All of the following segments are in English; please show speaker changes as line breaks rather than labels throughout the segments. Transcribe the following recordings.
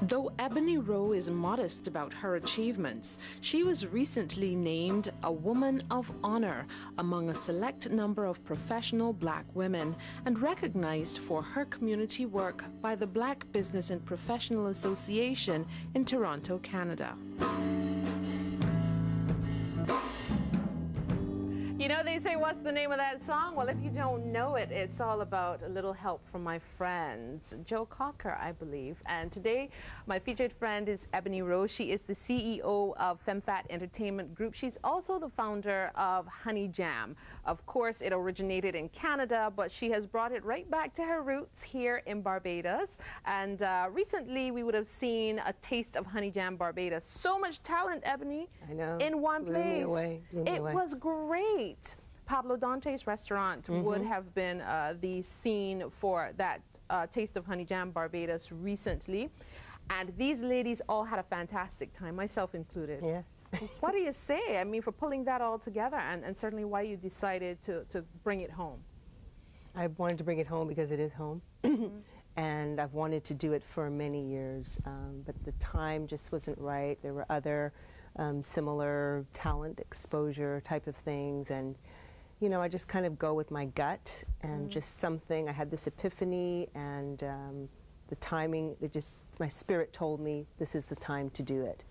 Though Ebonnie Rowe is modest about her achievements, she was recently named a Woman of Honor among a select number of professional black women and recognized for her community work by the Black Business and Professional Association in Toronto, Canada.
You know, they say, what's the name of that song? Well, if you don't know it, it's all about a little help from my friends, Joe Cocker, I believe. And today, my featured friend is Ebonnie Rowe. She is the CEO of FemFat Entertainment Group. She's also the founder of Honey Jam. Of course, it originated in Canada, but she has brought it right back to her roots here in Barbados. And recently, we would have seen a taste of Honey Jam Barbados. So much talent, Ebonnie,
I know.
In one place.
Blew me away.
It was great. Pablo Dante's restaurant would have been the scene for that Taste of Honey Jam Barbados recently. And these ladies all had a fantastic time, myself included.
Yes.
What do you say? I mean, for pulling that all together and certainly why you decided to bring it home.
I wanted to bring it home because it is home. And I've wanted to do it for many years, but the time just wasn't right. There were other similar talent exposure type of things, and you know, I just kind of go with my gut and just something. I had this epiphany, and the timing, my spirit told me this is the time to do it.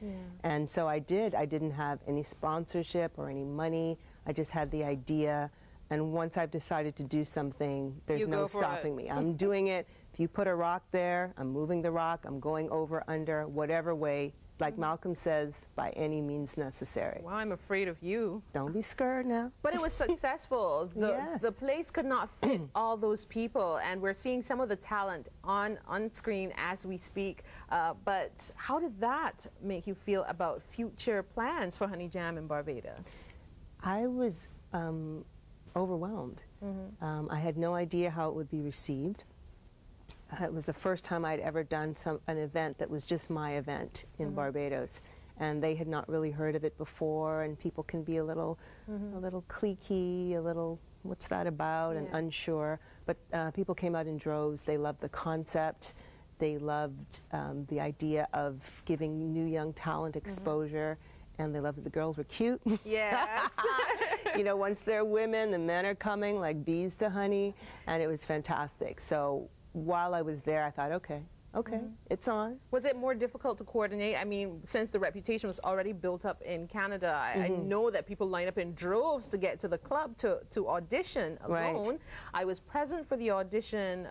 And so I did. I didn't have any sponsorship or any money. I just had the idea, and once I've decided to do something, there's no stopping me. I'm doing it. If you put a rock there, I'm moving the rock, I'm going over, under, whatever way, like Malcolm says, by any means necessary.
Well, I'm afraid of you.
Don't be scared now.
But it was successful. The place could not fit all those people, and we're seeing some of the talent on screen as we speak. But how did that make you feel about future plans for Honey Jam in Barbados?
I was overwhelmed. I had no idea how it would be received. It was the first time I'd ever done an event that was just my event in Barbados, and they had not really heard of it before, and people can be a little cliquey, a little, what's that about, and unsure. But people came out in droves. They loved the concept. They loved the idea of giving new young talent exposure, and they loved that the girls were cute.
Yes.
You know, once they're women, the men are coming like bees to honey, and it was fantastic. So while I was there, I thought, okay, it's on. Was
it more difficult to coordinate? I mean, since the reputation was already built up in Canada, I know that people line up in droves to get to the club to audition alone. I was present for the audition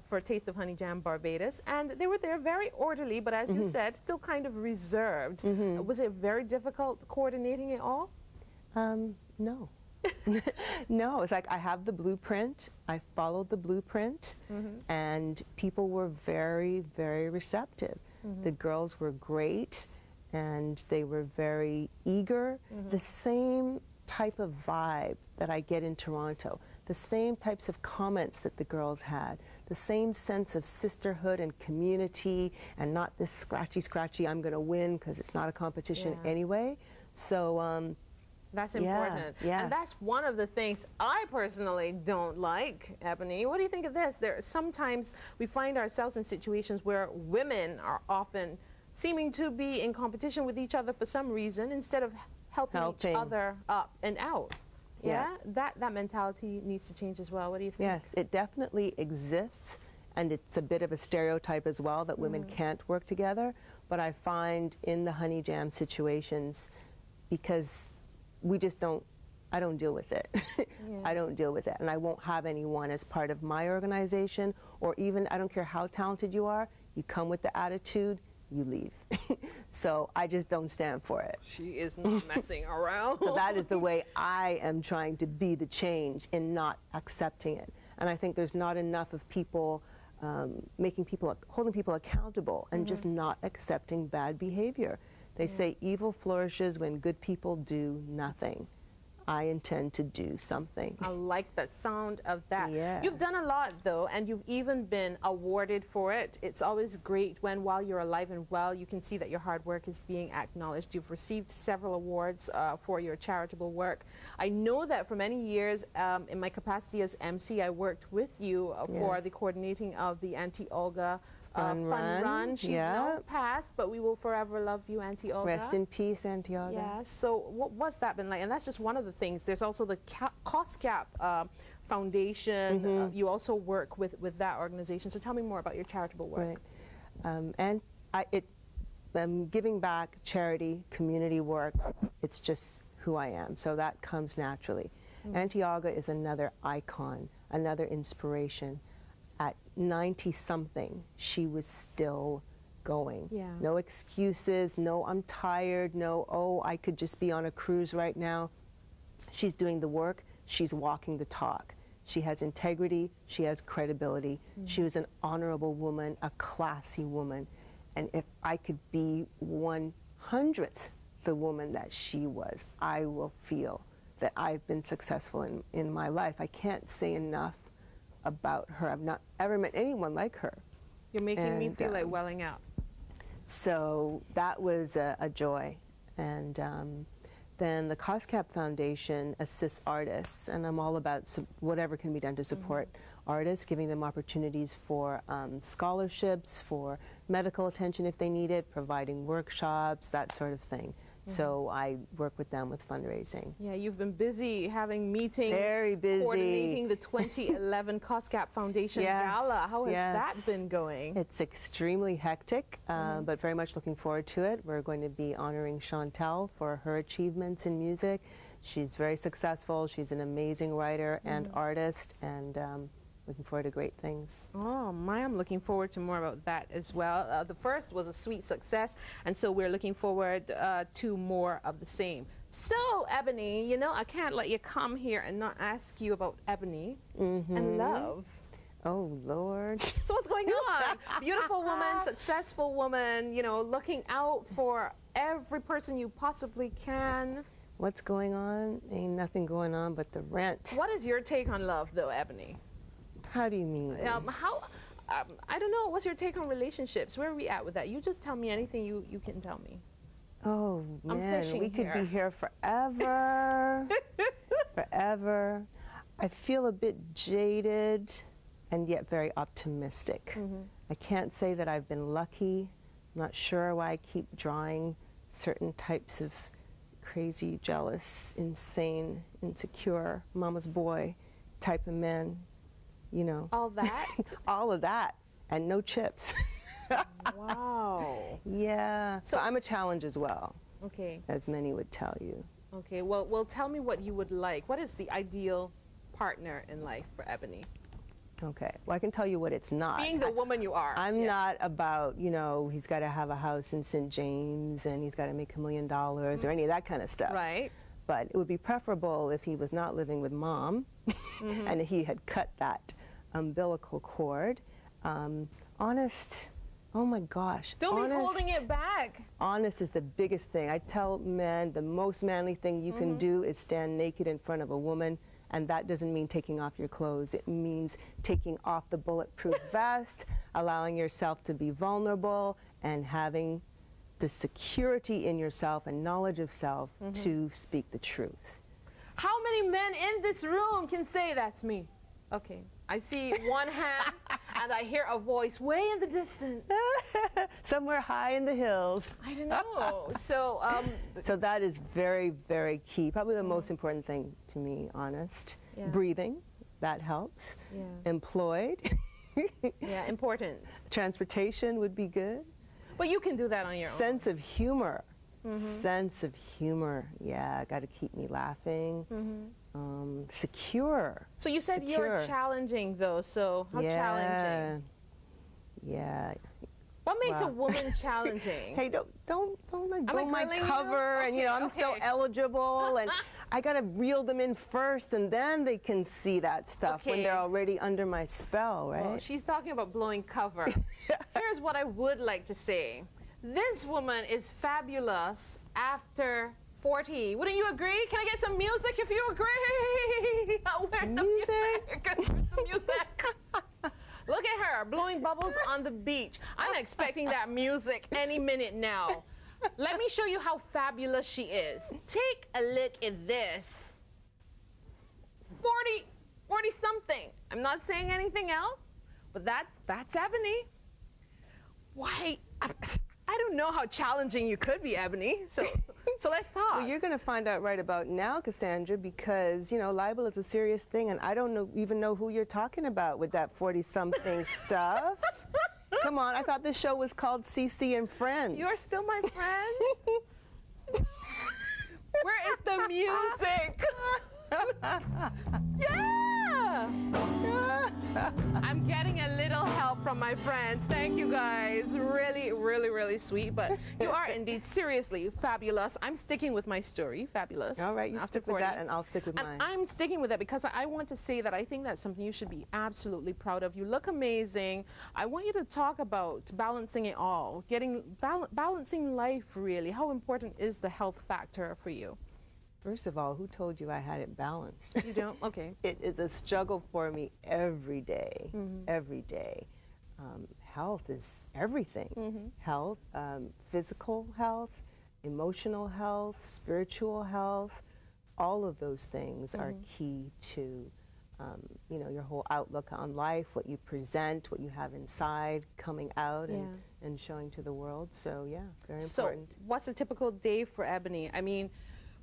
for Taste of Honey Jam Barbados, and they were there very orderly, but as you said, still kind of reserved. Was it very difficult coordinating it all?
No. No, it's like I have the blueprint, I followed the blueprint, and people were very, very receptive. The girls were great, and they were very eager. The same type of vibe that I get in Toronto, the same types of comments that the girls had, the same sense of sisterhood and community, and not this scratchy, I'm going to win because it's not a competition anyway. So,
that's important. And that's one of the things I personally don't like, Ebonnie. What do you think of this? Sometimes we find ourselves in situations where women are often seeming to be in competition with each other for some reason instead of helping each other up and out. That mentality needs to change as well. What do you think?
Yes, it definitely exists, and it's a bit of a stereotype as well that women can't work together. But I find in the Honey Jam situations, because I don't deal with it. I don't deal with it, and I won't have anyone as part of my organization, or even, I don't care how talented you are, you come with the attitude, you leave. So I just don't stand for it.
She is not messing around.
So that is the way I am trying to be the change in not accepting it. And I think there's not enough of people holding people accountable and just not accepting bad behavior. They say evil flourishes when good people do nothing. I intend to do something.
I like the sound of that.
Yeah.
You've done a lot, though, and you've even been awarded for it. It's always great when, while you're alive and well, you can see that your hard work is being acknowledged. You've received several awards for your charitable work. I know that for many years, in my capacity as MC, I worked with you for the coordinating of the Auntie Olga
Fun Run.
She's now passed, but we will forever love you, Auntie Olga.
Rest in peace, Auntie Olga.
Yes. So what's that been like? And that's just one of the things. There's also the Cost Cap Foundation. You also work with that organization. So tell me more about your charitable work.
Right. Giving back, charity, community work, it's just who I am. So that comes naturally. Auntie Olga is another icon, another inspiration. At 90-something, she was still going.
Yeah.
No excuses, no I'm tired, no, oh, I could just be on a cruise right now. She's doing the work, she's walking the talk. She has integrity, she has credibility. She was an honorable woman, a classy woman. And if I could be 1/100th the woman that she was, I will feel that I've been successful in my life. I can't say enough about her. I've not ever met anyone like her.
You're making me feel like welling up.
So that was a joy. And then the Cost Cap Foundation assists artists, and I'm all about whatever can be done to support artists, giving them opportunities for scholarships, for medical attention if they need it, providing workshops, that sort of thing. So I work with them with fundraising.
Yeah, you've been busy having meetings.
Very busy.
Coordinating the 2011 Cost Cap Foundation Gala. How has that been going?
It's extremely hectic, but very much looking forward to it. We're going to be honoring Chantel for her achievements in music. She's very successful. She's an amazing writer and artist, and looking forward to great things.
Oh my, I'm looking forward to more about that as well. The first was a sweet success, and so we're looking forward to more of the same. So, Ebonnie, you know, I can't let you come here and not ask you about Ebonnie and love.
Oh, Lord.
So what's going on? Beautiful woman, successful woman, you know, looking out for every person you possibly can.
What's going on? Ain't nothing going on but the rent.
What is your take on love, though, Ebonnie?
How do you mean?
I don't know. What's your take on relationships? Where are we at with that? You just tell me anything you can tell me.
Oh, man, we could be here forever. Forever. I feel a bit jaded and yet very optimistic. I can't say that I've been lucky. I'm not sure why I keep drawing certain types of crazy, jealous, insane, insecure, mama's boy type of men. You know.
All that?
All of that. And no chips.
Wow.
Yeah. So I'm a challenge as well.
Okay.
As many would tell you.
Okay. Well, tell me what you would like. What is the ideal partner in life for Ebonnie?
Okay. Well, I can tell you what it's not.
Being the woman you are.
I'm not about, you know, he's got to have a house in St. James and he's got to make $1 million or any of that kind of stuff.
Right.
But it would be preferable if he was not living with mom and he had cut that umbilical cord. Honest, oh my gosh.
Don't be holding it back.
Honest is the biggest thing. I tell men the most manly thing you can do is stand naked in front of a woman, and that doesn't mean taking off your clothes. It means taking off the bulletproof vest, allowing yourself to be vulnerable, and having the security in yourself and knowledge of self to speak the truth.
How many men in this room can say that's me? Okay. I see one hand, and I hear a voice way in the distance.
Somewhere high in the hills.
I don't know. So,
so that is very, very key. Probably the most important thing to me, honest. Breathing, that helps. Employed.
Yeah, important.
Transportation would be good.
But you can do that on your own.
Sense of humor. Sense of humor. Yeah, got to keep me laughing. Secure.
So you said you're challenging, though. So how challenging?
Yeah.
What makes a woman challenging?
Hey, don't like blow my cover, and you know I'm still eligible, and I gotta reel them in first, and then they can see that stuff when they're already under my spell, right?
Well, she's talking about blowing cover. Here's what I would like to say: this woman is fabulous after 40. Wouldn't you agree? Can I get some music if you agree? Where's the music? Where's the music? Look at her blowing bubbles on the beach. I'm expecting that music any minute now. Let me show you how fabulous she is. Take a look at this. 40 something. I'm not saying anything else, but that's Ebonnie. Why? I don't know how challenging you could be, Ebony. So let's talk.
Well, you're going to find out right about now, Cassandra, because, you know, libel is a serious thing, and I don't even know who you're talking about with that 40-something stuff. Come on, I thought this show was called CC and Friends.
You're still my friend? Where is the music? Yeah! I'm getting a little help from my friends. Thank you guys. Really, really, really sweet. But you are indeed seriously fabulous. I'm sticking with my story. Fabulous.
All right, you stick with that and I'll stick with mine.
I'm sticking with that because I want to say that I think that's something you should be absolutely proud of. You look amazing. I want you to talk about balancing it all, balancing life really. How important is the health factor for you?
First of all, who told you I had it balanced?
You don't? Okay.
It is a struggle for me every day, every day. Health is everything. Health, physical health, emotional health, spiritual health, all of those things are key to, you know, your whole outlook on life, what you present, what you have inside, coming out and showing to the world. So yeah, very important.
So what's a typical day for Ebony? I mean,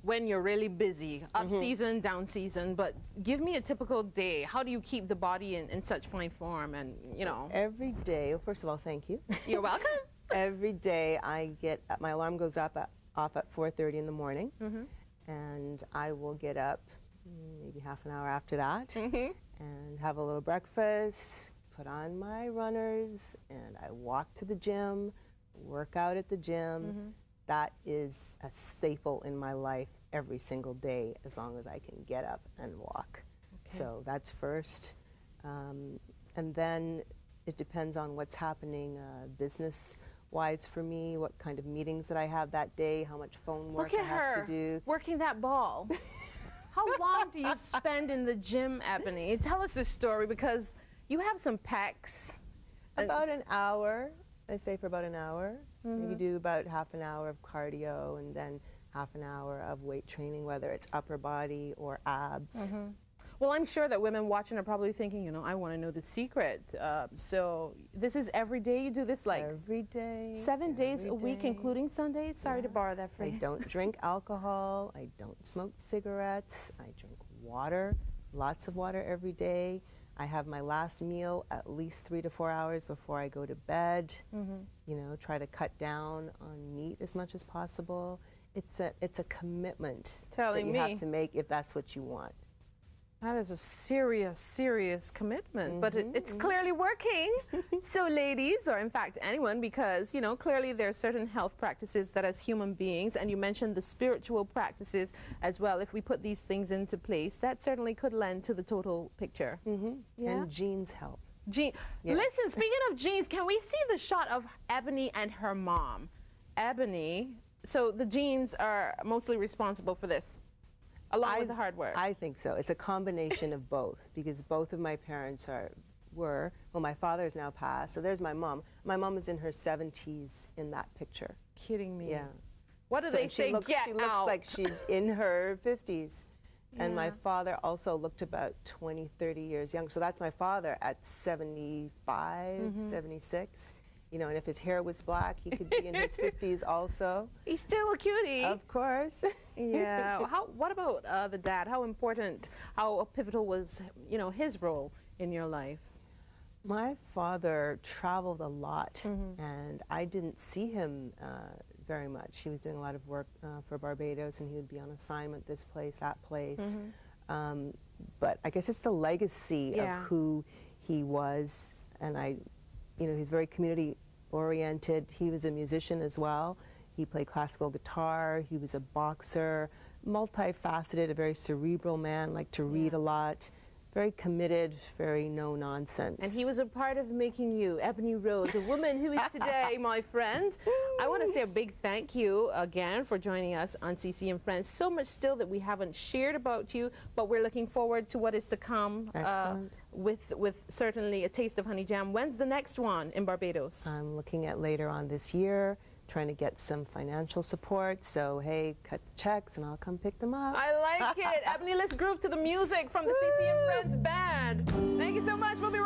when you're really busy, up season, down season, but give me a typical day. How do you keep the body in such fine form and, you know?
Every day, well, first of all, thank you.
You're welcome.
Every day I get, my alarm goes off at 4:30 in the morning, and I will get up maybe half an hour after that and have a little breakfast, put on my runners, and I walk to the gym, work out at the gym. That is a staple in my life every single day as long as I can get up and walk. Okay. So that's first. And then it depends on what's happening business-wise for me, what kind of meetings that I have that day, how much phone work I have to do.
Working that ball. How long do you spend in the gym, Ebony? Tell us this story because you have some pecs.
About an hour. I stay for about an hour. Maybe do about half an hour of cardio and then half an hour of weight training, whether it's upper body or abs.
Well, I'm sure that women watching are probably thinking, you know, I want to know the secret. So this is every day you do this, like?
Every day.
7 days a week, including Sundays? Sorry to borrow that phrase.
I don't drink alcohol. I don't smoke cigarettes. I drink water, lots of water every day. I have my last meal at least 3 to 4 hours before I go to bed. You know, try to cut down on meat as much as possible. It's a commitment that you have to make if that's what you want.
That is a serious, serious commitment, but it's clearly working. So ladies, or in fact anyone, because, you know, clearly there are certain health practices that as human beings, and you mentioned the spiritual practices as well, if we put these things into place, that certainly could lend to the total picture. Yeah?
And genes help.
Listen, speaking of genes, can we see the shot of Ebony and her mom? Ebony, so the genes are mostly responsible for this? Along with the hard work.
I think so. It's a combination of both, because both of my parents were, well, my father is now passed, so there's my mom. My mom is in her 70s in that picture.
Kidding me.
Yeah.
What do they say?
She looks like she's in her 50s. And my father also looked about 20, 30 years younger. So that's my father at 75, 76. You know, and if his hair was black, he could be in his 50s also.
He's still a cutie.
Of course.
Yeah. What about the dad? How important, how pivotal was, you know, his role in your life?
My father traveled a lot, and I didn't see him very much. He was doing a lot of work for Barbados, and he would be on assignment this place, that place. But I guess it's the legacy of who he was, and you know, he's very community-oriented. He was a musician as well. He played classical guitar. He was a boxer, multifaceted, a very cerebral man, liked to read a lot, very committed, very no-nonsense.
And he was a part of making you, Ebonnie Rowe, the woman who is today, my friend. I want to say a big thank you again for joining us on CC and Friends. So much still that we haven't shared about you, but we're looking forward to what is to come with certainly a taste of honey jam. When's the next one in Barbados?
I'm looking at later on this year, trying to get some financial support. So, hey, cut the checks and I'll come pick them up.
I like it. Ebony, let's groove to the music from the CC and Friends band. Thank you so much. We'll be right back.